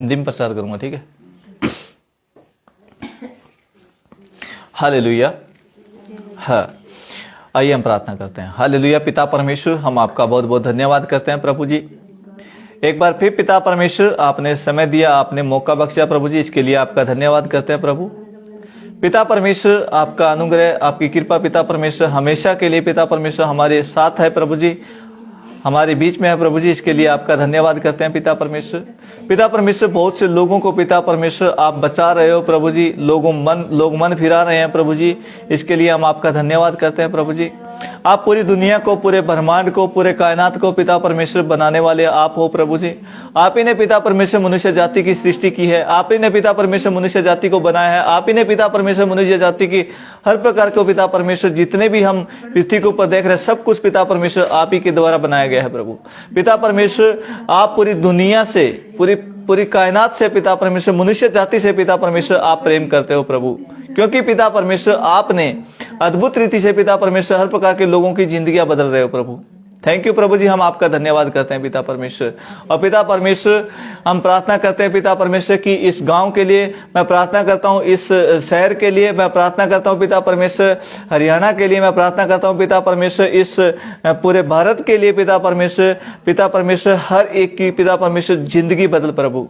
हिंदी में प्रचार करूंगा, ठीक है। हालेलुया। हाँ, आइए हम प्रार्थना करते हैं। हालेलुया। पिता परमेश्वर, हम आपका बहुत बहुत धन्यवाद करते हैं प्रभु जी। एक बार फिर पिता परमेश्वर, आपने समय दिया, आपने मौका बख्शा प्रभु जी, इसके लिए आपका धन्यवाद करते हैं प्रभु। पिता परमेश्वर, आपका अनुग्रह, आपकी कृपा पिता परमेश्वर हमेशा के लिए पिता परमेश्वर हमारे साथ है प्रभु जी, हमारे बीच में है प्रभु जी, इसके लिए आपका धन्यवाद करते हैं पिता परमेश्वर। पिता परमेश्वर, बहुत से लोगों को पिता परमेश्वर आप बचा रहे हो प्रभु जी, लोग मन फिरा रहे हैं प्रभु जी, इसके लिए हम आपका धन्यवाद करते हैं प्रभु जी। आप पूरी दुनिया को, पूरे ब्रह्मांड को, पूरे कायनात को पिता परमेश्वर बनाने वाले आप हो प्रभु जी। आप ही ने पिता परमेश्वर मनुष्य जाति की सृष्टि की है, आप ही ने पिता परमेश्वर मनुष्य जाति को बनाया है, आप ही ने पिता परमेश्वर मनुष्य जाति की हर प्रकार को पिता परमेश्वर, जितने भी हम पृथ्वी के ऊपर देख रहे हैं, सब कुछ पिता परमेश्वर आप ही के द्वारा बनाया गया है प्रभु। पिता परमेश्वर, आप पूरी दुनिया से, पूरी कायनात से पिता परमेश्वर, मनुष्य जाति से पिता परमेश्वर आप प्रेम करते हो प्रभु, क्योंकि पिता परमेश्वर आपने अद्भुत रीति से पिता परमेश्वर हर प्रकार के लोगों की जिंदगियां बदल रहे हो प्रभु। थैंक यू प्रभु जी, हम आपका धन्यवाद करते हैं पिता परमेश्वर। और पिता परमेश्वर, हम प्रार्थना करते हैं पिता परमेश्वर की इस गांव के लिए मैं प्रार्थना करता हूं, इस शहर के लिए मैं प्रार्थना करता हूं पिता परमेश्वर, हरियाणा के लिए मैं प्रार्थना करता हूं पिता परमेश्वर, इस पूरे भारत के लिए पिता परमेश्वर हर एक की पिता परमेश्वर जिंदगी बदल प्रभु,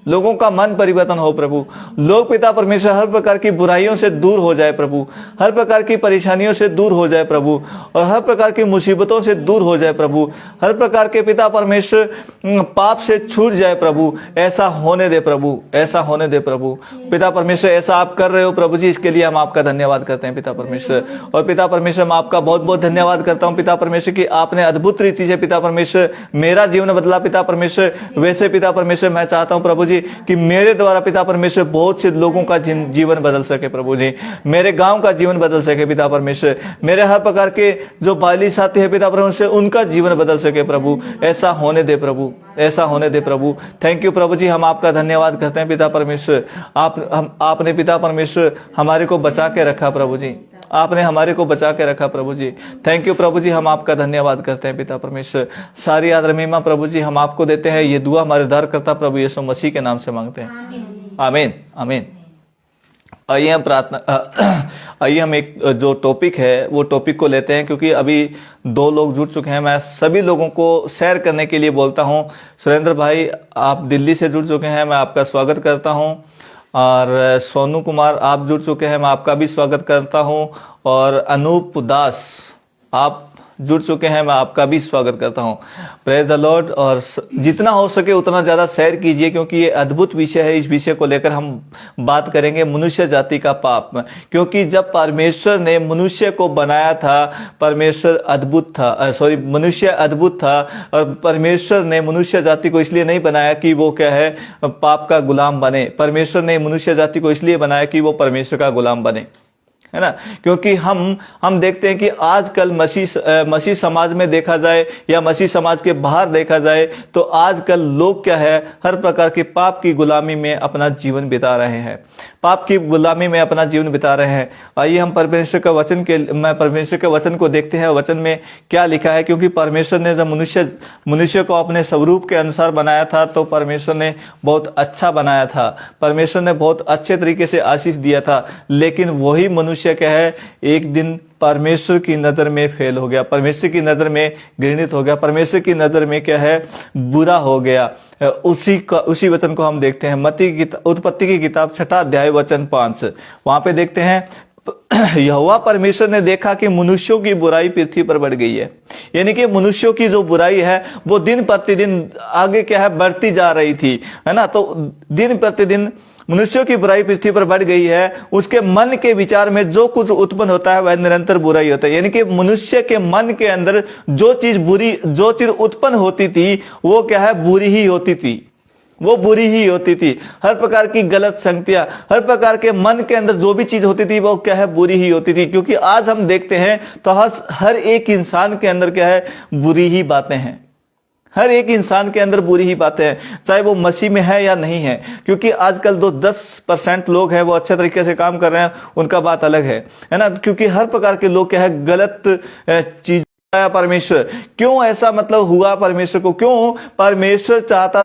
लोगों का मन परिवर्तन हो प्रभु। लोग पिता परमेश्वर हर प्रकार की बुराइयों से दूर हो जाए प्रभु, हर प्रकार की परेशानियों से दूर हो जाए प्रभु, और हर प्रकार की मुसीबतों से दूर हो जाए प्रभु, हर प्रकार के पिता परमेश्वर पाप से छूट जाए प्रभु। ऐसा होने दे प्रभु, ऐसा होने दे प्रभु। पिता परमेश्वर, ऐसा आप कर रहे हो प्रभु जी, इसके लिए हम आपका धन्यवाद करते हैं पिता परमेश्वर। और पिता परमेश्वर, मैं आपका बहुत बहुत धन्यवाद करता हूँ पिता परमेश्वर की आपने अद्भुत रीति से पिता परमेश्वर मेरा जीवन बदला पिता परमेश्वर। वैसे पिता परमेश्वर मैं चाहता हूँ प्रभु जी कि मेरे द्वारा पिता परमेश्वर बहुत से लोगों का जीवन बदल सके प्रभु जी, मेरे गांव का जीवन बदल सके पिता परमेश्वर, मेरे हर प्रकार के जो बाली साथी है पिता परमेश्वर उनका जीवन बदल सके प्रभु। ऐसा होने दे प्रभु, ऐसा होने दे प्रभु। थैंक यू प्रभु जी, हम आपका धन्यवाद करते हैं पिता परमेश्वर। आपने पिता परमेश्वर हमारे को बचा के रखा प्रभु जी, आपने हमारे को बचा के रखा प्रभु जी। थैंक यू प्रभु जी, हम आपका धन्यवाद करते हैं पिता परमेश्वर। सारी आदर महिमा प्रभु जी हम आपको देते हैं। ये दुआ हमारे उद्धारकर्ता प्रभु यीशु मसीह के नाम से मांगते हैं, आमीन आमीन। आइए हम एक जो टॉपिक है वो टॉपिक को लेते हैं, क्योंकि अभी 2 लोग जुड़ चुके हैं। मैं सभी लोगों को शेयर करने के लिए बोलता हूं। सुरेंद्र भाई, आप दिल्ली से जुड़ चुके हैं, मैं आपका स्वागत करता हूं। और सोनू कुमार, आप जुड़ चुके हैं, मैं आपका भी स्वागत करता हूं। और अनूप दास, आप जुड़ चुके हैं, मैं आपका भी स्वागत करता हूं। Praise the Lord. और जितना हो सके उतना ज्यादा शेयर कीजिए, क्योंकि ये अद्भुत विषय है। इस विषय को लेकर हम बात करेंगे, मनुष्य जाति का पाप। क्योंकि जब परमेश्वर ने मनुष्य को बनाया था, परमेश्वर अद्भुत था, मनुष्य अद्भुत था। और परमेश्वर ने मनुष्य जाति को इसलिए नहीं बनाया कि वो क्या है, पाप का गुलाम बने। परमेश्वर ने मनुष्य जाति को इसलिए बनाया कि वो परमेश्वर का गुलाम बने, है ना। क्योंकि हम देखते हैं कि आजकल मसीह समाज में देखा जाए या मसीह समाज के बाहर देखा जाए, तो आजकल लोग क्या है, हर प्रकार के पाप की गुलामी में अपना जीवन बिता रहे हैं, पाप की गुलामी में अपना जीवन बिता रहे हैं। आइए हम परमेश्वर के वचन को देखते हैं, वचन में क्या लिखा है। क्योंकि परमेश्वर ने जब मनुष्य को अपने स्वरूप के अनुसार बनाया था, तो परमेश्वर ने बहुत अच्छा बनाया था, परमेश्वर ने बहुत अच्छे तरीके से आशीष दिया था। लेकिन वही मनुष्य क्या है, एक दिन परमेश्वर की नजर में फेल हो गया, परमेश्वर की नजर में घृणित हो गया, परमेश्वर की नजर में क्या है, बुरा हो गया। उसी वचन को हम देखते हैं उत्पत्ति की किताब 6 अध्याय वचन 5। वहां पे देखते हैं, यहोवा परमेश्वर ने देखा कि मनुष्यों की बुराई पृथ्वी पर बढ़ गई है। यानी कि मनुष्यों की जो बुराई है वो दिन प्रतिदिन आगे क्या है, बढ़ती जा रही थी, है ना। तो दिन प्रतिदिन मनुष्यों की बुराई पृथ्वी पर बढ़ गई है। उसके मन के विचार में जो कुछ उत्पन्न होता है वह निरंतर बुराई होता है। यानी कि मनुष्य के मन के अंदर जो चीज उत्पन्न होती थी वो क्या है, बुरी ही होती थी, वो बुरी ही होती थी। हर प्रकार की गलत संगतियां, हर प्रकार के मन के अंदर जो भी चीज होती थी वो क्या है, बुरी ही होती थी। क्योंकि आज हम देखते हैं तो हर एक इंसान के अंदर क्या है, बुरी ही बातें हैं। हर एक इंसान के अंदर बुरी ही बातें हैं, चाहे वो मसीह में है या नहीं है। क्योंकि आजकल 10% लोग हैं वो अच्छे तरीके से काम कर रहे हैं, उनका बात अलग है ना। क्योंकि हर प्रकार के लोग क्या है, गलत चीज परमेश्वर क्यों ऐसा मतलब हुआ, परमेश्वर को क्यों परमेश्वर चाहता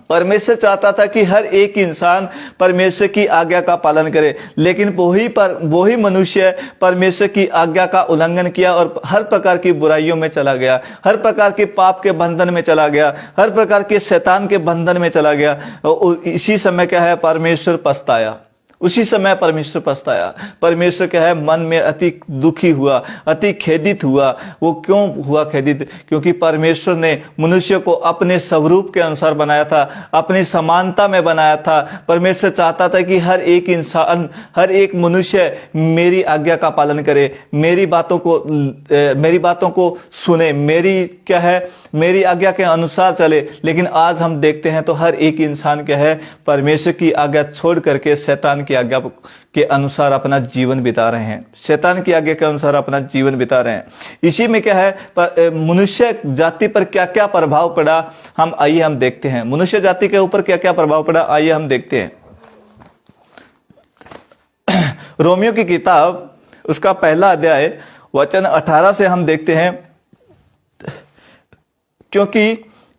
परमेश्वर चाहता था कि हर एक इंसान परमेश्वर की आज्ञा का पालन करे, लेकिन वही मनुष्य परमेश्वर की आज्ञा का उल्लंघन किया और हर प्रकार की बुराइयों में चला गया, हर प्रकार के पाप के बंधन में चला गया, हर प्रकार के शैतान के बंधन में चला गया। और इसी समय क्या है, परमेश्वर पछताया। उसी समय परमेश्वर पछताया। परमेश्वर क्या है, मन में अति दुखी हुआ, अति खेदित हुआ। वो क्यों हुआ खेदित? क्योंकि परमेश्वर ने मनुष्य को अपने स्वरूप के अनुसार बनाया था, अपनी समानता में बनाया था। परमेश्वर चाहता था कि हर एक इंसान, हर एक मनुष्य मेरी आज्ञा का पालन करे, मेरी बातों को सुने, मेरी आज्ञा के अनुसार चले। लेकिन आज हम देखते हैं तो हर एक इंसान क्या है, परमेश्वर की आज्ञा छोड़ करके शैतान की आज्ञा के अनुसार अपना जीवन बिता रहे हैं, शैतान की आज्ञा के अनुसार अपना जीवन बिता रहे हैं। इसी में क्या है, मनुष्य जाति पर क्या क्या प्रभाव पड़ा, आइए हम देखते हैं। मनुष्य जाति के ऊपर क्या क्या प्रभाव पड़ा, आइए हम देखते हैं। रोमियो की किताब उसका पहला अध्याय वचन 18 से हम देखते हैं, क्योंकि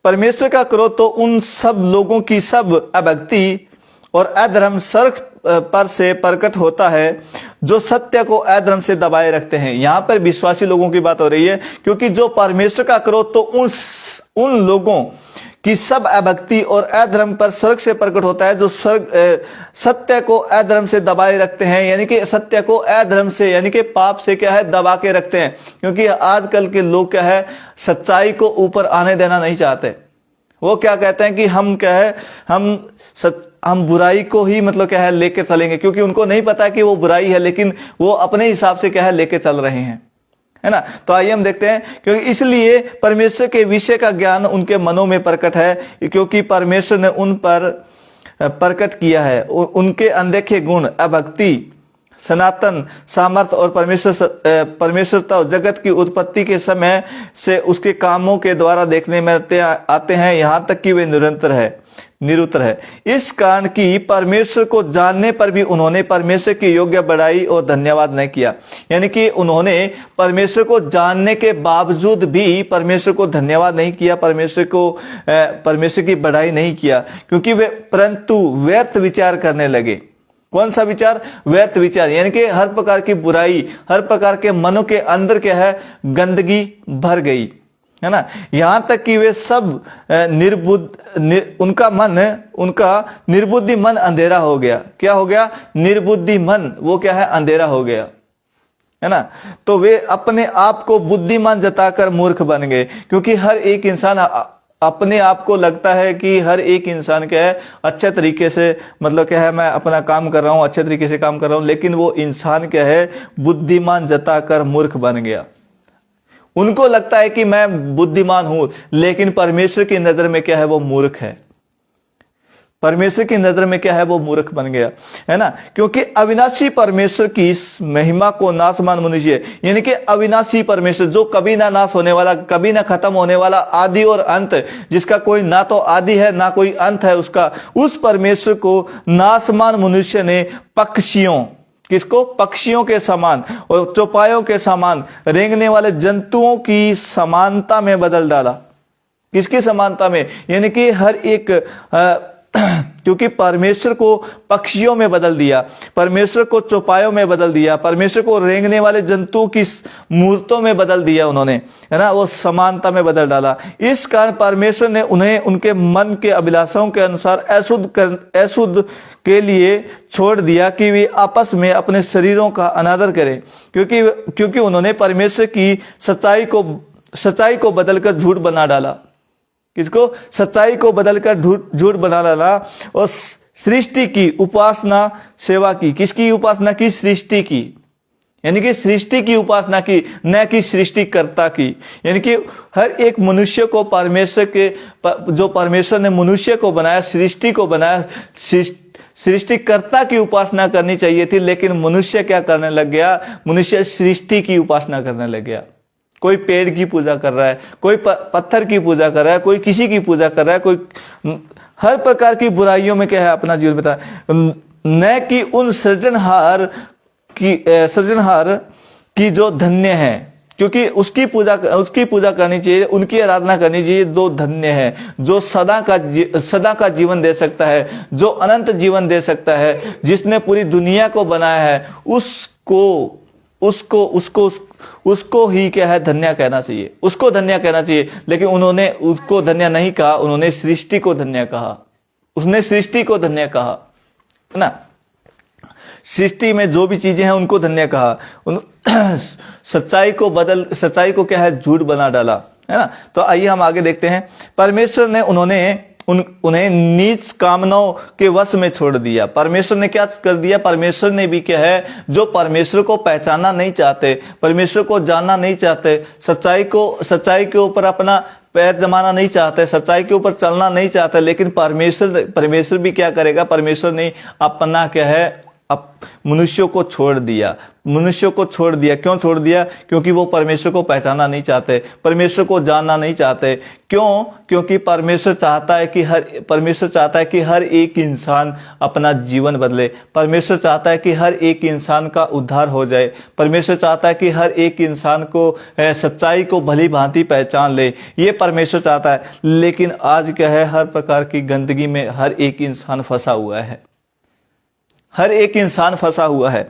परमेश्वर का क्रोध तो उन सब लोगों की सब अभक्ति और अधर्म स्वर्ग पर से प्रकट होता है जो सत्य को अधर्म से दबाए रखते हैं। यहां पर विश्वासी लोगों की बात हो रही है, क्योंकि जो परमेश्वर का क्रोध तो उन लोगों की सब अभक्ति और अधर्म पर स्वर्ग से प्रकट होता है जो सत्य को अधर्म से दबाए रखते हैं। यानी कि सत्य को अधर्म से, यानी कि पाप से क्या है, दबा के रखते हैं। क्योंकि आजकल के लोग क्या है, सच्चाई को ऊपर आने देना नहीं चाहते। वो क्या कहते हैं कि हम क्या है, हम बुराई को ही मतलब क्या है लेके चलेंगे, क्योंकि उनको नहीं पता कि वो बुराई है, लेकिन वो अपने हिसाब से क्या है लेके चल रहे हैं, है ना। तो आइए हम देखते हैं, क्योंकि इसलिए परमेश्वर के विषय का ज्ञान उनके मनों में प्रकट है, क्योंकि परमेश्वर ने उन पर प्रकट किया है उनके अनदेखे गुण, अभक्ति, सनातन सामर्थ और परमेश्वरता जगत की उत्पत्ति के समय से उसके कामों के द्वारा देखने में आते हैं, यहाँ तक कि वे निरुत्तर है। इस कारण की परमेश्वर को जानने पर भी उन्होंने परमेश्वर की योग्य बड़ाई और धन्यवाद नहीं किया। यानी कि उन्होंने परमेश्वर को जानने के बावजूद भी परमेश्वर को धन्यवाद नहीं किया, परमेश्वर की बड़ाई नहीं किया, क्योंकि वे परंतु व्यर्थ विचार करने लगे। कौन सा विचार? व्यर्थ विचार। यानी कि हर प्रकार की बुराई, हर प्रकार के मनों के अंदर क्या है, गंदगी भर गई, है ना। यहां तक कि वे सब उनका निर्बुद्धि मन अंधेरा हो गया। क्या हो गया? निर्बुद्धि मन, वो क्या है, अंधेरा हो गया, है ना। तो वे अपने आप को बुद्धिमान जताकर मूर्ख बन गए, क्योंकि हर एक इंसान अपने आप को लगता है कि हर एक इंसान क्या है, अच्छे तरीके से मतलब क्या है, मैं अपना काम कर रहा हूं, अच्छे तरीके से काम कर रहा हूं, लेकिन वो इंसान क्या है, बुद्धिमान जताकर मूर्ख बन गया। उनको लगता है कि मैं बुद्धिमान हूं, लेकिन परमेश्वर की नजर में क्या है, वो मूर्ख है। परमेश्वर की नजर में क्या है, वो मूर्ख बन गया, है ना। क्योंकि अविनाशी परमेश्वर की महिमा को नाशमान मनुष्य, यानी कि अविनाशी परमेश्वर जो कभी ना नाश होने वाला, कभी ना खत्म होने वाला, आदि और अंत, जिसका कोई ना तो आदि है ना कोई अंत है उसका, उस परमेश्वर को नाशमान मनुष्य ने पक्षियों, किसको? पक्षियों के समान और चौपायों के समान, रेंगने वाले जंतुओं की समानता में बदल डाला। किसकी समानता में? यानी कि हर एक क्योंकि परमेश्वर को पक्षियों में बदल दिया, परमेश्वर को चौपायों में बदल दिया, परमेश्वर को रेंगने वाले जंतुओं की मूर्तों में बदल दिया उन्होंने, है ना, वो समानता में बदल डाला। इस कारण परमेश्वर ने उन्हें उनके मन के अभिलाषाओं के अनुसार अशुद्ध के लिए छोड़ दिया कि वे आपस में अपने शरीरों का अनादर करें, क्योंकि उन्होंने परमेश्वर की सच्चाई को बदलकर झूठ बना डाला। किसको? सच्चाई को बदलकर झूठ बना डाला और सृष्टि की उपासना सेवा की। किसकी उपासना की? सृष्टि की, यानी कि सृष्टि की उपासना की, न कि सृष्टिकर्ता की। यानी कि हर एक मनुष्य को जो परमेश्वर ने मनुष्य को बनाया, सृष्टि को बनाया, सृष्टिकर्ता की उपासना करनी चाहिए थी, लेकिन मनुष्य क्या करने लग गया? मनुष्य सृष्टि की उपासना करने लग गया। कोई पेड़ की पूजा कर रहा है, कोई पत्थर की पूजा कर रहा है, कोई किसी की पूजा कर रहा है, कोई हर प्रकार की बुराइयों में क्या है, अपना जीवन बिता, न कि उन सृजनहार की जो धन्य है, क्योंकि उसकी पूजा करनी चाहिए, उनकी आराधना करनी चाहिए जो धन्य है, जो सदा का जीवन दे सकता है, जो अनंत जीवन दे सकता है, जिसने पूरी दुनिया को बनाया है, उसको ही क्या है, धन्य कहना चाहिए, उसको धन्य कहना चाहिए। लेकिन उन्होंने उसको धन्य नहीं कहा, उन्होंने सृष्टि को धन्य कहा, उसने सृष्टि को धन्य कहा, है ना। सृष्टि में जो भी चीजें हैं उनको धन्य कहा। सच्चाई को क्या है, झूठ बना डाला, है ना। तो आइए हम आगे देखते हैं। परमेश्वर ने उन्हें नीच कामनाओं के वश में छोड़ दिया। परमेश्वर ने क्या कर दिया, परमेश्वर ने भी क्या है, जो परमेश्वर को पहचानना नहीं चाहते, परमेश्वर को जानना नहीं चाहते, सच्चाई के ऊपर अपना पैर जमाना नहीं चाहते, सच्चाई के ऊपर चलना नहीं चाहते, लेकिन परमेश्वर भी क्या करेगा, परमेश्वर ने अपना क्या है, मनुष्यों को छोड़ दिया। क्यों छोड़ दिया? क्योंकि वो परमेश्वर को पहचानना नहीं चाहते, परमेश्वर को जानना नहीं चाहते। क्यों? क्योंकि परमेश्वर चाहता है कि हर एक इंसान अपना जीवन बदले। परमेश्वर चाहता है कि हर एक इंसान का उद्धार हो जाए। परमेश्वर चाहता है कि हर एक इंसान को सच्चाई को भली भांति पहचान ले। ये परमेश्वर चाहता है। लेकिन आज क्या है, हर प्रकार की गंदगी में हर एक इंसान फंसा हुआ है,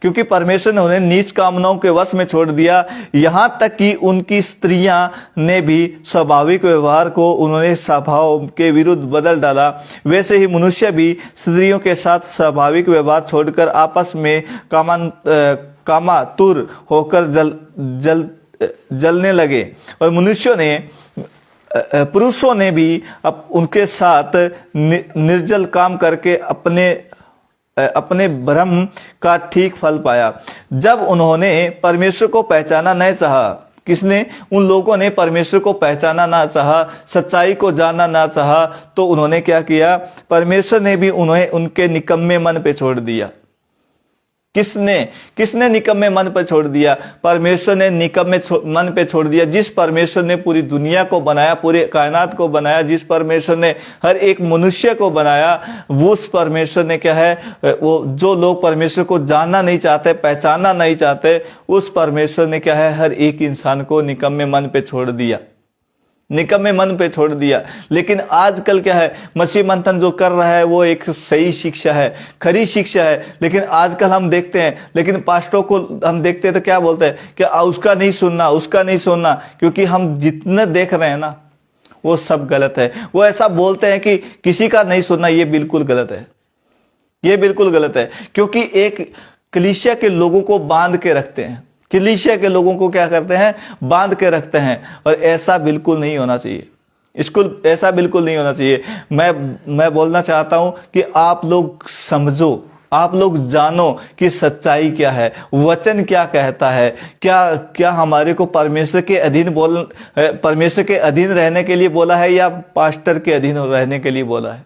क्योंकि परमेश्वर ने उन्हें नीच कामनाओं के वश में छोड़ दिया। यहां तक कि उनकी स्त्रियां ने भी स्वाभाविक व्यवहार को उन्होंने स्वभाव के विरुद्ध बदल डाला। वैसे ही मनुष्य भी स्त्रियों के साथ स्वाभाविक व्यवहार छोड़कर आपस में कामातुर होकर जलने लगे। और पुरुषों ने भी उनके साथ निर्जल काम करके अपने भ्रम का ठीक फल पाया। जब उन्होंने परमेश्वर को पहचाना नहीं चाहा, किसने? उन लोगों ने परमेश्वर को पहचाना ना चाहा, सच्चाई को जानना ना चाहा, तो उन्होंने क्या किया, परमेश्वर ने भी उन्हें उनके निकम्मे मन पे छोड़ दिया। किसने निकम्मे मन पर छोड़ दिया? परमेश्वर ने निकम्मे मन पे छोड़ दिया। जिस परमेश्वर ने पूरी दुनिया को बनाया, पूरे कायनात को बनाया, जिस परमेश्वर ने हर एक मनुष्य को बनाया, वो उस परमेश्वर ने क्या है, वो जो लोग परमेश्वर को जानना नहीं चाहते, पहचानना नहीं चाहते, उस परमेश्वर ने क्या है, हर एक इंसान को निकम्मे मन पे छोड़ दिया। लेकिन आजकल क्या है, मसीह मंथन जो कर रहा है वो एक सही शिक्षा है, खरी शिक्षा है। लेकिन आजकल हम देखते हैं, लेकिन पास्टरों को हम देखते हैं तो क्या बोलते हैं कि उसका नहीं सुनना, क्योंकि हम जितने देख रहे हैं ना, वो सब गलत है। वो ऐसा बोलते हैं कि किसी का नहीं सुनना, ये बिल्कुल गलत है। क्योंकि एक कलीसिया के लोगों को बांध के रखते हैं, कलीसिया के लोगों को क्या करते हैं, बांध के रखते हैं। और ऐसा बिल्कुल नहीं होना चाहिए, ऐसा बिल्कुल नहीं होना चाहिए। मैं बोलना चाहता हूं कि आप लोग समझो, आप लोग जानो कि सच्चाई क्या है, वचन क्या कहता है। क्या हमारे को परमेश्वर के अधीन रहने के लिए बोला है, या पास्टर के अधीन रहने के लिए बोला है?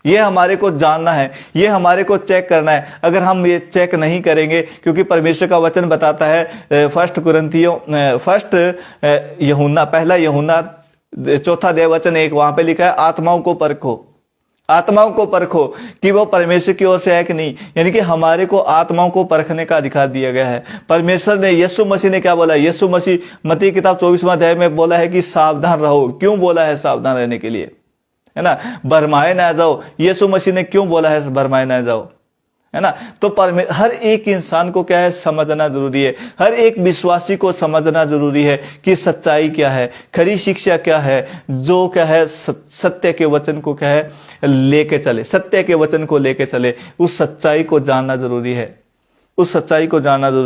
ये हमारे को जानना है, ये हमारे को चेक करना है। अगर हम ये चेक नहीं करेंगे, क्योंकि परमेश्वर का वचन बताता है, पहला यूहन्ना 4:1 वहां पे लिखा है, आत्माओं को परखो कि वो परमेश्वर की ओर से है कि नहीं। यानी कि हमारे को आत्माओं को परखने का अधिकार दिया गया है। परमेश्वर ने, यीशु मसीह ने क्या बोला? यीशु मसीह मत्ती किताब 24वां अध्याय में बोला है कि सावधान रहो। क्यों बोला है सावधान रहने के लिए? है ना, भरमाए ना जाओ। यीशु मसीह ने क्यों बोला है भरमाए ना जाओ? है ना। तो हर एक इंसान को क्या है, समझना जरूरी है। हर एक विश्वासी को समझना जरूरी है कि सच्चाई क्या है, खरी शिक्षा क्या है, जो क्या है सत्य के वचन को क्या है लेके चले, सत्य के वचन को लेके चले। उस सच्चाई को जानना जरूरी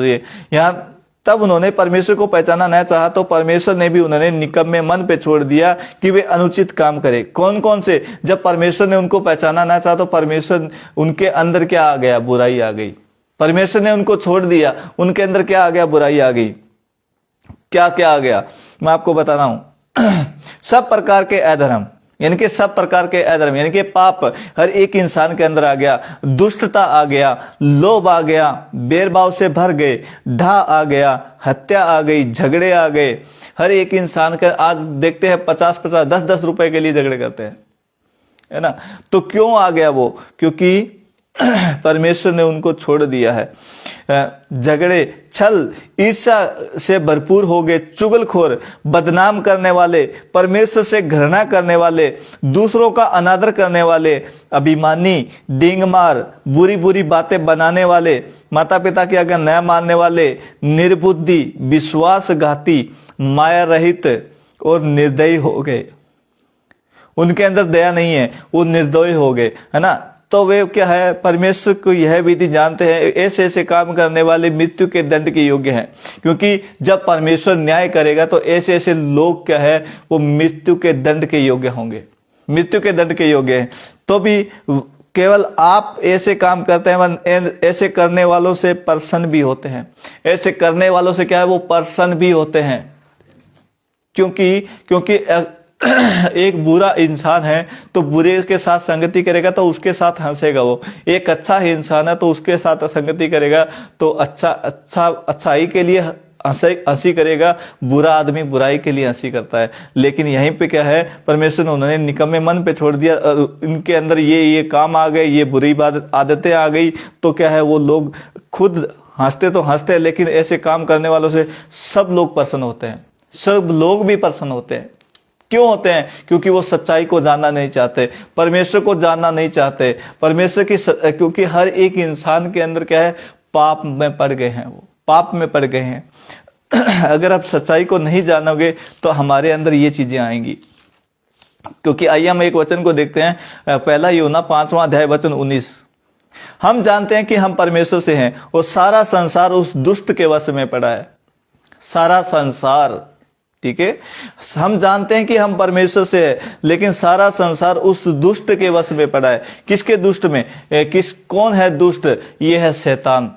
है। यहाँ तब उन्होंने परमेश्वर को पहचाना नहीं चाहा, तो परमेश्वर ने भी उन्होंने निकम्मे मन पे छोड़ दिया कि वे अनुचित काम करे। कौन से? जब परमेश्वर ने उनको पहचाना ना चाहा, तो परमेश्वर उनके अंदर क्या आ गया? बुराई आ गई। परमेश्वर ने उनको छोड़ दिया, उनके अंदर क्या आ गया? बुराई आ गई। क्या आ गया? मैं आपको बता रहा हूं। सब प्रकार के अधर्म, यानी कि पाप हर एक इंसान के अंदर आ गया। दुष्टता आ गया, लोभ आ गया, भेदभाव से भर गए, ढा आ गया, हत्या आ गई, झगड़े आ गए। हर एक इंसान के आज देखते हैं 50-50, 10-10 रुपए के लिए झगड़े करते हैं, है ना। तो क्यों आ गया वो? क्योंकि परमेश्वर ने उनको छोड़ दिया है। झगड़े, छल, ईर्ष्या से भरपूर हो गए, चुगलखोर, बदनाम करने वाले, परमेश्वर से घृणा करने वाले, दूसरों का अनादर करने वाले, अभिमानी, डींगमार, बुरी बुरी बातें बनाने वाले, माता पिता की आज्ञा न मानने वाले, निर्बुद्धि, विश्वासघाती, माया रहित और निर्दयी हो गए। उनके अंदर दया नहीं है, वो निर्दयी हो गए, है ना। तो वे क्या है, परमेश्वर को यह विधि जानते हैं, ऐसे ऐसे काम करने वाले मृत्यु के दंड के योग्य हैं। क्योंकि जब परमेश्वर न्याय करेगा तो ऐसे ऐसे लोग क्या है, वो मृत्यु के दंड के योग्य होंगे, मृत्यु के दंड के योग्य हैं। तो भी केवल आप ऐसे काम करते हैं, ऐसे करने वालों से प्रसन्न भी होते हैं, ऐसे करने वालों से क्या है, वो प्रसन्न भी होते हैं। क्योंकि एक बुरा इंसान है तो बुरे के साथ संगति करेगा तो उसके साथ हंसेगा वो। एक अच्छा ही इंसान है तो उसके साथ संगति करेगा तो अच्छाई के लिए हंसी करेगा, बुरा आदमी बुराई के लिए हंसी करता है। लेकिन यहीं पे क्या है, परमेश्वर ने उन्होंने निकम्मे मन पे छोड़ दिया, इनके अंदर ये काम आ गए, ये बुरी आदतें आ गई, तो क्या है, वो लोग खुद हंसते तो हंसते हैं, लेकिन ऐसे काम करने वालों से सब लोग प्रसन्न होते हैं, सब लोग भी प्रसन्न होते हैं। क्यों होते हैं? क्योंकि वो सच्चाई को जानना नहीं चाहते, परमेश्वर को जानना नहीं चाहते, परमेश्वर की क्योंकि हर एक इंसान के अंदर क्या है, पाप में पड़ गए हैं, वो पाप में पड़ गए हैं। अगर आप सच्चाई को नहीं जानोगे तो हमारे अंदर ये चीजें आएंगी। क्योंकि आइए हम एक वचन को देखते हैं, पहला यूहन्ना 5वां अध्याय वचन 19। हम जानते हैं कि हम परमेश्वर से हैं और सारा संसार उस दुष्ट के वश में पड़ा है। सारा संसार, ठीक है, हम जानते हैं कि हम परमेश्वर से है, लेकिन सारा संसार उस दुष्ट के वश में पड़ा है। किसके दुष्ट में? कौन है दुष्ट? ये है शैतान।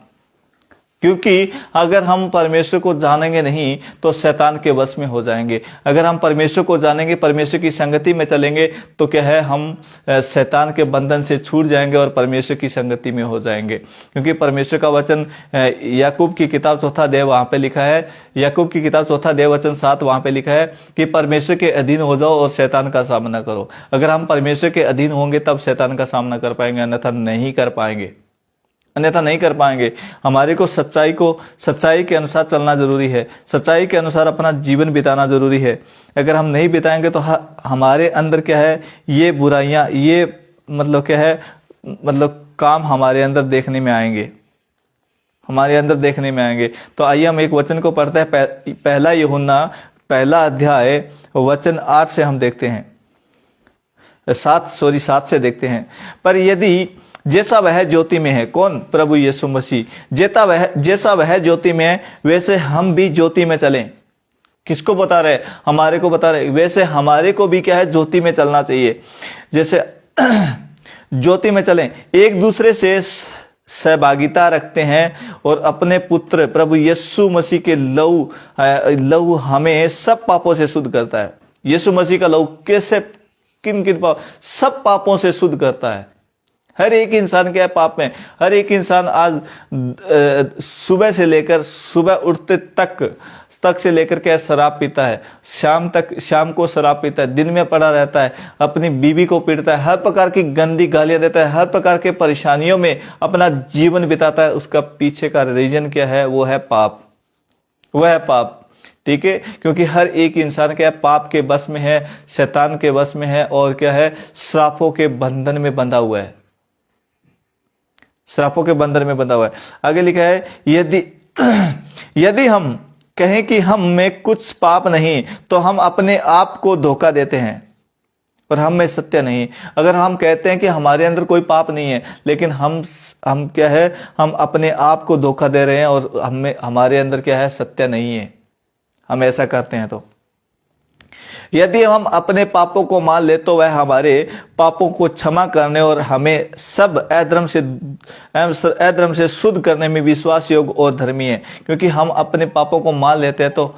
क्योंकि अगर हम परमेश्वर को जानेंगे नहीं तो शैतान के वश में हो जाएंगे। अगर हम परमेश्वर को जानेंगे, परमेश्वर की संगति में चलेंगे, तो क्या है, हम शैतान के बंधन से छूट जाएंगे और परमेश्वर की संगति में हो जाएंगे। क्योंकि परमेश्वर का वचन याकूब की किताब 4 अध्याय वहां पे लिखा है, याकूब की किताब 4 अध्याय वचन 7 वहां पे लिखा है कि परमेश्वर के अधीन हो जाओ और शैतान का सामना करो। अगर हम परमेश्वर के अधीन होंगे तब शैतान का सामना कर पाएंगे, अन्यथा नहीं कर पाएंगे, अन्यथा नहीं कर पाएंगे। हमारे को सच्चाई के अनुसार चलना जरूरी है, सच्चाई के अनुसार अपना जीवन बिताना जरूरी है। अगर हम नहीं बिताएंगे तो हमारे अंदर क्या है, ये बुराइयां, ये मतलब क्या है, मतलब काम हमारे अंदर देखने में आएंगे, हमारे अंदर देखने में आएंगे। तो आइए हम एक वचन को पढ़ते हैं, पहला यूहन्ना 1 अध्याय वचन 8 से हम देखते हैं, 7 से देखते हैं। पर यदि जैसा वह ज्योति में है, कौन? प्रभु यीशु मसीह। जैसा वह ज्योति में है वैसे हम भी ज्योति में चलें। किसको बता रहे? हमारे को बता रहे। वैसे हमारे को भी क्या है, ज्योति में चलना चाहिए। जैसे ज्योति में चलें, एक दूसरे से सहभागिता रखते हैं और अपने पुत्र प्रभु यीशु मसीह के लहू हमें सब पापों से शुद्ध करता है। यीशु मसीह का लहू कैसे, किन सब पापों से शुद्ध करता है। हर एक इंसान क्या है, पाप में। हर एक इंसान आज सुबह उठते तक से लेकर के शराब पीता है, शाम को शराब पीता है, दिन में पड़ा रहता है, अपनी बीवी को पीटता है, हर प्रकार की गंदी गालियां देता है, हर प्रकार के परेशानियों में अपना जीवन बिताता है। उसका पीछे का रीजन क्या है? वो है पाप, वह है पाप। ठीक है, क्योंकि हर एक इंसान क्या है, पाप के बस में है, शैतान के बस में है, और क्या है, श्रापों के बंधन में बंधा हुआ है, श्रापों के बंधन में बंधा हुआ है। आगे लिखा है, यदि हम कहें कि हम में कुछ पाप नहीं तो हम अपने आप को धोखा देते हैं और हम में सत्य नहीं। अगर हम कहते हैं कि हमारे अंदर कोई पाप नहीं है, लेकिन हम क्या है, हम अपने आप को धोखा दे रहे हैं और हमारे अंदर क्या है, सत्य नहीं है। हम ऐसा करते हैं। तो यदि हम अपने पापों को मान ले तो वह हमारे पापों को क्षमा करने और हमें सब अधर्म से शुद्ध करने में विश्वास योग्य और धर्मी है। क्योंकि हम अपने पापों को मान लेते हैं तो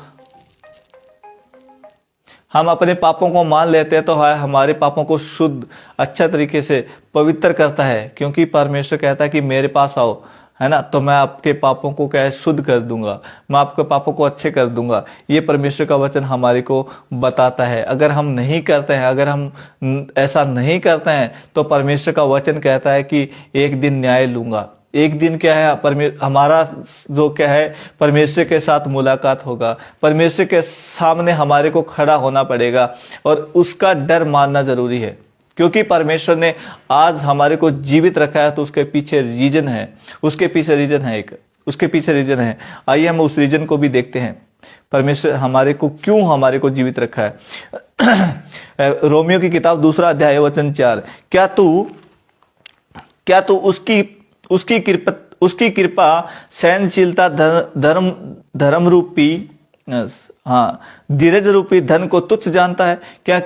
हमारे पापों को शुद्ध, अच्छा तरीके से पवित्र करता है। क्योंकि परमेश्वर कहता है कि मेरे पास आओ, है ना, तो मैं आपके पापों को क्या है शुद्ध कर दूंगा, मैं आपके पापों को अच्छे कर दूंगा। ये परमेश्वर का वचन हमारे को बताता है। अगर हम नहीं करते हैं, अगर हम ऐसा नहीं करते हैं, तो परमेश्वर का वचन कहता है कि एक दिन न्याय लूंगा। एक दिन क्या है, हमारा जो क्या है परमेश्वर के साथ मुलाकात होगा, परमेश्वर के सामने हमारे को खड़ा होना पड़ेगा, और उसका डर मानना जरूरी है। क्योंकि परमेश्वर ने आज हमारे को जीवित रखा है, तो उसके पीछे रीजन है, उसके पीछे रीजन है। आइए हम उस रीजन को भी देखते हैं, परमेश्वर हमारे को क्यों हमारे को जीवित रखा है। रोमियो की किताब 2 अध्याय वचन 4, क्या तू उसकी कृपा सहनशीलता धर्म रूपी धीरज रूपी धन को तुच्छ जानता है क्या।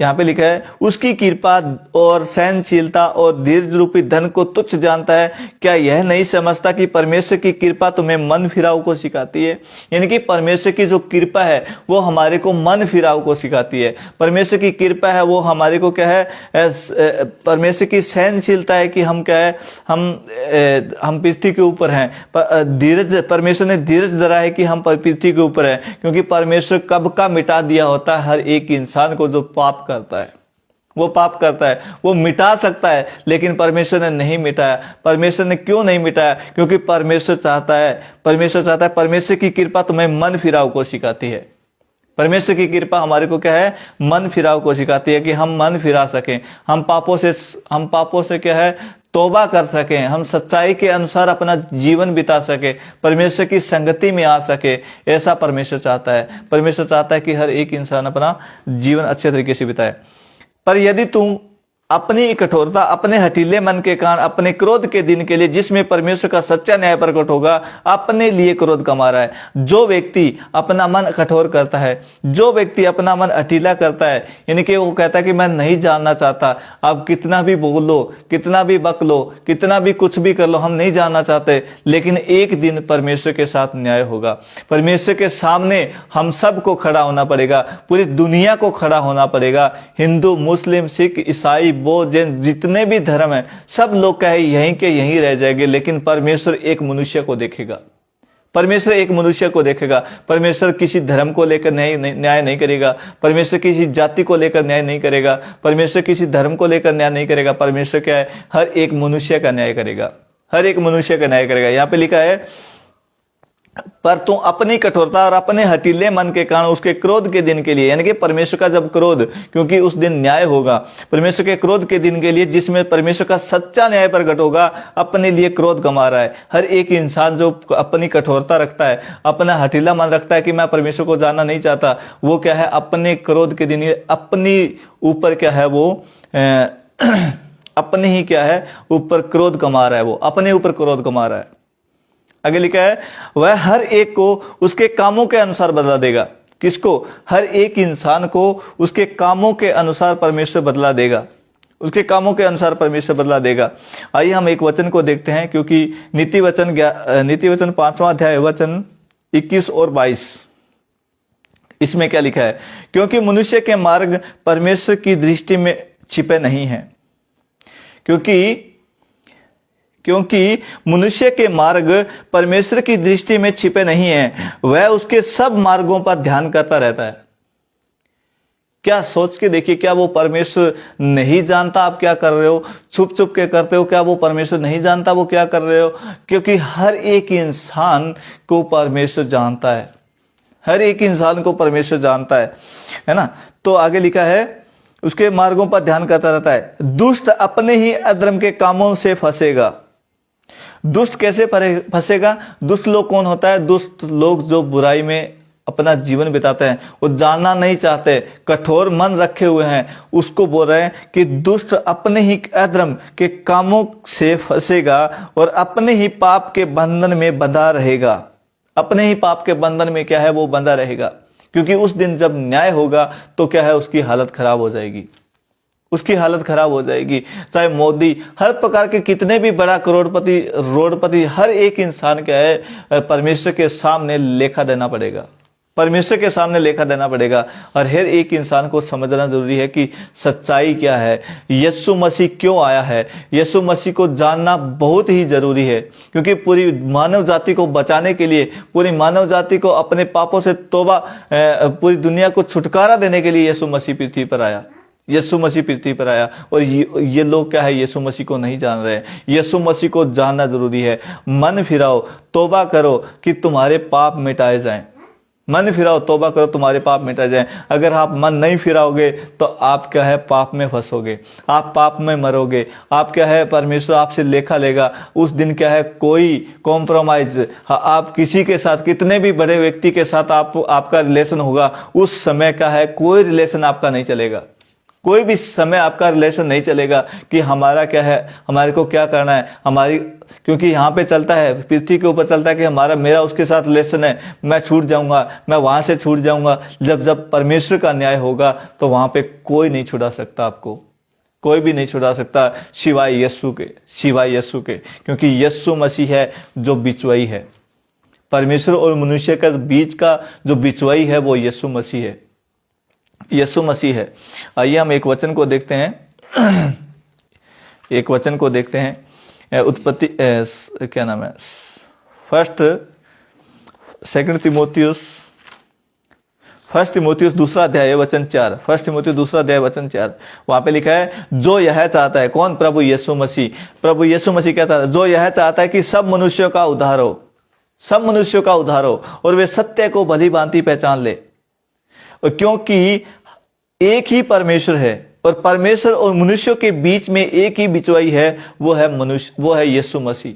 यहाँ पे लिखा है उसकी कृपा और सहनशीलता और धीरज रूपी धन को तुच्छ जानता है, क्या यह नहीं समझता कि परमेश्वर की कृपा तुम्हें मन फिराव को सिखाती है। यानी कि परमेश्वर की जो कृपा है वो हमारे को मन फिराव को सिखाती है। परमेश्वर की कृपा है वो हमारे को क्या है, परमेश्वर की सहनशीलता है कि हम क्या है, हम पृथ्वी के ऊपर हैं। धीरज, परमेश्वर ने धीरज धरा है कि हम पृथ्वी के ऊपर हैं, क्योंकि परमेश्वर कब का मिटा दिया होता है हर एक इंसान को जो पाप करता है। वो पाप करता है, वो मिटा सकता है, लेकिन परमेश्वर ने नहीं मिटाया। परमेश्वर ने क्यों नहीं मिटाया? क्योंकि परमेश्वर चाहता है परमेश्वर की कृपा तुम्हें मन फिराव को सिखाती है। परमेश्वर की कृपा हमारे को क्या है, मन फिराव को सिखाती है कि हम मन फिरा सकें, हम पापों से क्या है तौबा कर सकें, हम सच्चाई के अनुसार अपना जीवन बिता सके, परमेश्वर की संगति में आ सके। ऐसा परमेश्वर चाहता है। परमेश्वर चाहता है कि हर एक इंसान अपना जीवन अच्छे तरीके से बिताए। पर यदि तुम अपनी कठोरता, अपने हठीले मन के कारण, अपने क्रोध के दिन के लिए, जिसमें परमेश्वर का सच्चा न्याय प्रकट होगा, अपने लिए क्रोध कमा रहा है। जो व्यक्ति अपना मन कठोर करता है, जो व्यक्ति अपना मन हठीला करता है, यानी कि वो कहता है कि मैं नहीं जानना चाहता, आप कितना भी बोल लो, कितना भी बक लो, कितना भी कुछ भी कर लो, हम नहीं जानना चाहते। लेकिन एक दिन परमेश्वर के साथ न्याय होगा। परमेश्वर के सामने हम सबको खड़ा होना पड़ेगा, पूरी दुनिया को खड़ा होना पड़ेगा। हिंदू, मुस्लिम, सिख, ईसाई, बौद्ध, जैन, जितने भी धर्म है, सब लोग कहे यहीं के यहीं रह जाएंगे, लेकिन परमेश्वर एक मनुष्य को देखेगा। परमेश्वर एक मनुष्य को देखेगा। परमेश्वर किसी धर्म को लेकर न्याय नहीं करेगा। परमेश्वर किसी जाति को लेकर न्याय नहीं करेगा। परमेश्वर किसी धर्म को लेकर न्याय नहीं करेगा। परमेश्वर क्या है, हर एक मनुष्य का न्याय करेगा, हर एक मनुष्य का न्याय करेगा। यहां पे लिखा है पर तू अपनी कठोरता और अपने हठीले मन के कारण उसके क्रोध के दिन के लिए, यानी कि परमेश्वर का जब क्रोध, क्योंकि उस दिन न्याय होगा, परमेश्वर के क्रोध के दिन के लिए जिसमें परमेश्वर का सच्चा न्याय प्रकट होगा, अपने लिए क्रोध कमा रहा है। हर एक इंसान जो अपनी कठोरता रखता है, अपना हठीला मन रखता है कि मैं परमेश्वर को जानना नहीं चाहता, वो क्या है, अपने क्रोध के दिन अपनी ऊपर क्या है, वो अपने ही क्या है ऊपर क्रोध कमा रहा है, वो अपने ऊपर क्रोध कमा रहा है। आगे लिखा है वह हर एक को उसके कामों के अनुसार बदला देगा। किसको? हर एक इंसान को उसके कामों के अनुसार परमेश्वर बदला देगा, उसके कामों के अनुसार परमेश्वर बदला देगा। आइए हम एक वचन को देखते हैं, क्योंकि नीति वचन 5वां अध्याय वचन 21 और 22, इसमें क्या लिखा है, क्योंकि मनुष्य के मार्ग परमेश्वर की दृष्टि में छिपे नहीं है। क्योंकि मनुष्य के मार्ग परमेश्वर की दृष्टि में छिपे नहीं है, वह उसके सब मार्गों पर ध्यान करता रहता है। क्या सोच के देखिए, क्या वो परमेश्वर नहीं जानता आप क्या कर रहे हो? छुप छुप के करते हो, क्या वो परमेश्वर नहीं जानता वो क्या कर रहे हो? क्योंकि हर एक इंसान को परमेश्वर जानता है, हर एक इंसान को परमेश्वर जानता है ना। तो आगे लिखा है उसके मार्गों पर ध्यान करता रहता है। दुष्ट अपने ही अधर्म के कामों से फंसेगा। दुष्ट कैसे फंसेगा? दुष्ट लोग कौन होता है? दुष्ट लोग जो बुराई में अपना जीवन बिताते हैं, वो जानना नहीं चाहते, कठोर मन रखे हुए हैं, उसको बोल रहे हैं कि दुष्ट अपने ही अधर्म के कामों से फंसेगा और अपने ही पाप के बंधन में बंधा रहेगा। अपने ही पाप के बंधन में क्या है, वो बंधा रहेगा। क्योंकि उस दिन जब न्याय होगा तो क्या है, उसकी हालत खराब हो जाएगी, उसकी हालत खराब हो जाएगी। चाहे मोदी, हर प्रकार के कितने भी बड़ा करोड़पति, रोडपति, हर एक इंसान क्या है, परमेश्वर के सामने लेखा देना पड़ेगा। परमेश्वर के सामने लेखा देना पड़ेगा। और हर एक इंसान को समझना जरूरी है कि सच्चाई क्या है, यीशु मसीह क्यों आया है। यीशु मसीह को जानना बहुत ही जरूरी है, क्योंकि पूरी मानव जाति को बचाने के लिए, पूरी मानव जाति को अपने पापों से तौबा, पूरी दुनिया को छुटकारा देने के लिए यीशु मसीह पृथ्वी पर आया। यीशु मसीह पृथ्वी पर आया। और ये लोग क्या है, यीशु मसीह को नहीं जान रहे। यीशु मसीह को जानना जरूरी है। मन फिराओ, तौबा करो कि तुम्हारे पाप मिटाए जाएं। मन फिराओ, तौबा करो, तुम्हारे पाप मिटा जाएं। अगर आप मन नहीं फिराओगे तो आप क्या है, पाप में फंसोगे, आप पाप में मरोगे। आप क्या है, परमेश्वर आपसे लेखा लेगा। उस दिन क्या है, कोई कॉम्प्रोमाइज, आप किसी के साथ, कितने भी बड़े व्यक्ति के साथ आपका रिलेशन होगा, उस समय क्या है, कोई रिलेशन आपका नहीं चलेगा। कोई भी समय आपका रिलेशन नहीं चलेगा कि हमारा क्या है, हमारे को क्या करना है, हमारी, क्योंकि यहाँ पे चलता है, पृथ्वी के ऊपर चलता है कि मेरा उसके साथ रिलेशन है, मैं छूट जाऊंगा, मैं वहां से छूट जाऊंगा। जब परमेश्वर का न्याय होगा तो वहां पे कोई नहीं छुड़ा सकता आपको, कोई भी नहीं छुड़ा सकता सिवाय यीशु के, सिवाय यीशु के। क्योंकि यीशु मसीह है जो बिचवाई है। परमेश्वर और मनुष्य का बीच का जो बिचवाई है वो यीशु मसीह है, यीशु मसीह है। आइए हम एक वचन को देखते हैं, एक वचन को देखते हैं। उत्पत्ति, क्या नाम है, सेकंड तिमोथियुस दूसरा अध्याय वचन 4, फर्स्ट तिमोथियुस दूसरा अध्याय वचन 4। वहां पे लिखा है, जो यह चाहता है, कौन, प्रभु यीशु मसीह। प्रभु यीशु मसीह क्या चाहता है, जो यह चाहता है कि सब मनुष्यों का उद्धार हो, सब मनुष्यों का उद्धार हो और वे सत्य को भली भांति पहचान ले। क्योंकि एक ही परमेश्वर है और परमेश्वर और मनुष्यों के बीच में एक ही बिचवाई है, वो है मनुष्य, वो है यीशु मसीह,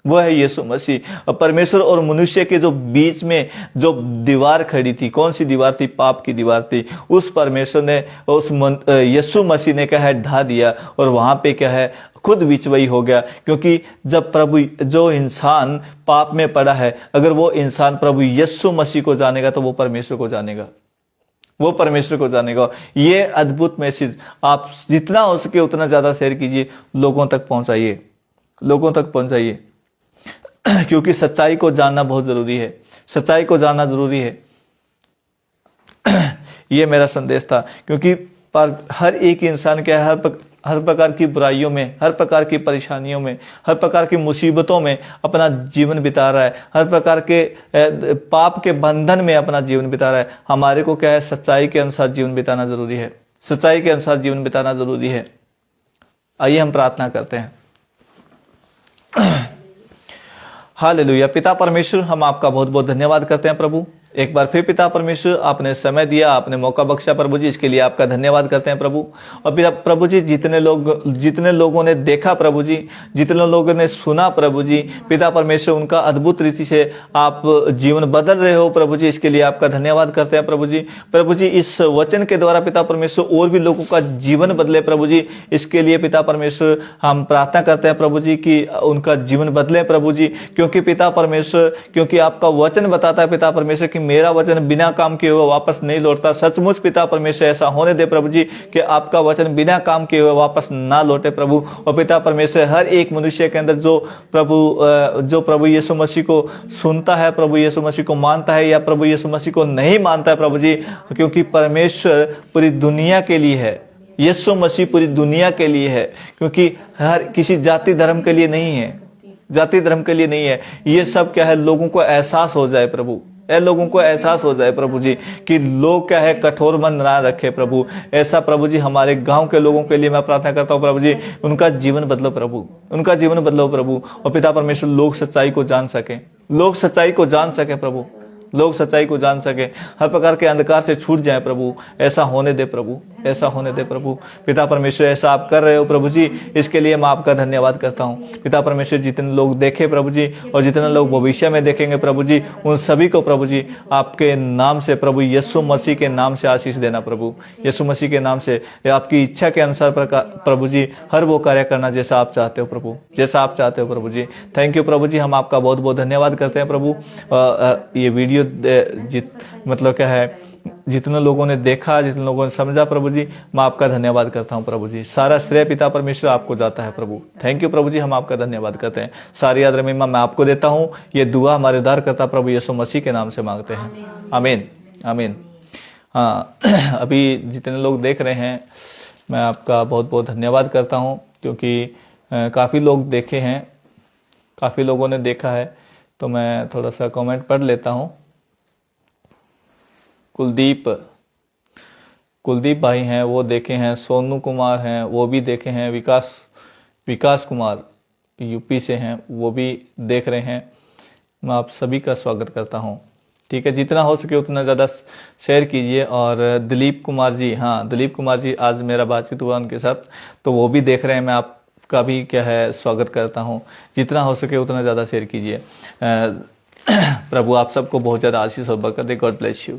वो है यीशु मसीह। और परमेश्वर और मनुष्य के जो बीच में जो दीवार खड़ी थी, कौन सी दीवार थी, पाप की दीवार थी, उस परमेश्वर ने, उस यीशु मसीह ने क्या है, ढा दिया और वहां पे क्या है, खुद बिचवाई हो गया। क्योंकि जब प्रभु, जो इंसान पाप में पड़ा है, अगर वो इंसान प्रभु यीशु मसीह को जानेगा तो वो परमेश्वर को जानेगा, वो परमेश्वर को जानेगा। ये अद्भुत मैसेज आप जितना हो सके उतना ज्यादा शेयर कीजिए, लोगों तक पहुंचाइए, लोगों तक पहुंचाइए। क्योंकि सच्चाई को जानना बहुत जरूरी है, सच्चाई को जानना जरूरी है। ये मेरा संदेश था। क्योंकि हर एक इंसान क्या है, हर प्रकार की बुराइयों में, हर प्रकार की परेशानियों में, हर प्रकार की मुसीबतों में अपना जीवन बिता रहा है, हर प्रकार के पाप के बंधन में अपना जीवन बिता रहा है। हमारे को क्या है, सच्चाई के अनुसार जीवन बिताना जरूरी है, सच्चाई के अनुसार जीवन बिताना जरूरी है। आइए हम प्रार्थना करते हैं। हालेलुया। पिता परमेश्वर, हम आपका बहुत बहुत धन्यवाद करते हैं प्रभु। एक बार फिर पिता परमेश्वर, आपने समय दिया, आपने मौका बख्शा प्रभु जी, इसके लिए आपका धन्यवाद करते हैं प्रभु। और फिर प्रभु जी, जितने लोगों ने देखा प्रभु जी, जितने लोगों ने सुना प्रभु जी, पिता परमेश्वर, उनका अद्भुत रीति से आप जीवन बदल रहे हो प्रभु जी, इसके लिए आपका धन्यवाद करते हैं प्रभु जी। प्रभु जी, इस वचन के द्वारा पिता परमेश्वर और भी लोगों का जीवन बदले प्रभु जी, इसके लिए पिता परमेश्वर हम प्रार्थना करते हैं प्रभु जी कि उनका जीवन बदले प्रभु जी। क्योंकि पिता परमेश्वर, क्योंकि आपका वचन बताता है पिता परमेश्वर कि मेरा वचन बिना काम किए हुए वापस नहीं लौटता। सचमुच पिता परमेश्वर ऐसा होने दे प्रभु जी कि आपका वचन बिना काम किए हुए वापस ना लौटे प्रभु। और पिता परमेश्वर, हर एक मनुष्य के अंदर जो प्रभु यीशु मसीह को सुनता है, प्रभु यीशु मसीह को मानता है या प्रभु यीशु मसीह को नहीं मानता है प्रभु जी, क्योंकि परमेश्वर पूरी दुनिया के लिए है, यीशु मसीह पूरी दुनिया के लिए है। क्योंकि हर किसी जाति धर्म के लिए नहीं है, जाति धर्म के लिए नहीं है। ये सब क्या है, लोगों को एहसास हो जाए प्रभु, लोगों को एहसास हो जाए प्रभु जी कि लोग क्या है, कठोर मन ना रखे प्रभु। ऐसा प्रभु जी हमारे गांव के लोगों के लिए मैं प्रार्थना करता हूँ प्रभु जी, उनका जीवन बदलो प्रभु, उनका जीवन बदलो प्रभु। और पिता परमेश्वर, लोग सच्चाई को जान सके, लोग सच्चाई को जान सके प्रभु, लोग सच्चाई को जान सके, हर प्रकार के अंधकार से छूट जाए प्रभु। ऐसा होने दे प्रभु, ऐसा होने दे प्रभु। पिता परमेश्वर, ऐसा आप कर रहे हो प्रभु जी, इसके लिए मैं आपका धन्यवाद करता हूँ पिता परमेश्वर। जितने लोग देखे प्रभु जी और जितने लोग भविष्य में देखेंगे प्रभु जी, उन सभी को प्रभु जी आपके नाम से प्रभु, यीशु मसीह के नाम से आशीष देना प्रभु, यीशु मसीह के नाम से आपकी इच्छा के अनुसार प्रभु जी हर वो कार्य करना जैसा आप चाहते हो प्रभु, जैसा आप चाहते हो प्रभु जी। थैंक यू प्रभु जी, हम आपका बहुत बहुत धन्यवाद करते हैं प्रभु। ये वीडियो मतलब क्या है, जितने लोगों ने देखा, जितने लोगों ने समझा प्रभु जी, मैं आपका धन्यवाद करता हूं प्रभु जी। सारा श्रेय पिता परमेश्वर आपको जाता है प्रभु। थैंक यू प्रभु जी, हम आपका धन्यवाद करते हैं। सारी याद महिमा मैं आपको देता हूं। ये दुआ हमारे उद्धारकर्ता प्रभु यीशु मसीह के नाम से मांगते हैं, आमीन। आमीन। हाँ अभी जितने लोग देख रहे हैं मैं आपका बहुत बहुत धन्यवाद करता हूँ, क्योंकि काफ़ी लोग देखे हैं, काफ़ी लोगों ने देखा है। तो मैं थोड़ा सा कमेंट पढ़ लेता हूँ। कुलदीप भाई हैं, वो देखे हैं। सोनू कुमार हैं, वो भी देखे हैं। विकास कुमार यूपी से हैं, वो भी देख रहे हैं। मैं आप सभी का स्वागत करता हूं। ठीक है, जितना हो सके उतना ज़्यादा शेयर कीजिए। और दिलीप कुमार जी, हाँ दिलीप कुमार जी, आज मेरा बातचीत हुआ उनके साथ, तो वो भी देख रहे हैं। मैं आपका भी क्या है स्वागत करता हूं। जितना हो सके उतना ज़्यादा शेयर कीजिए। प्रभु आप सबको बहुत ज़्यादा आशीष और बरकत दे। God bless you.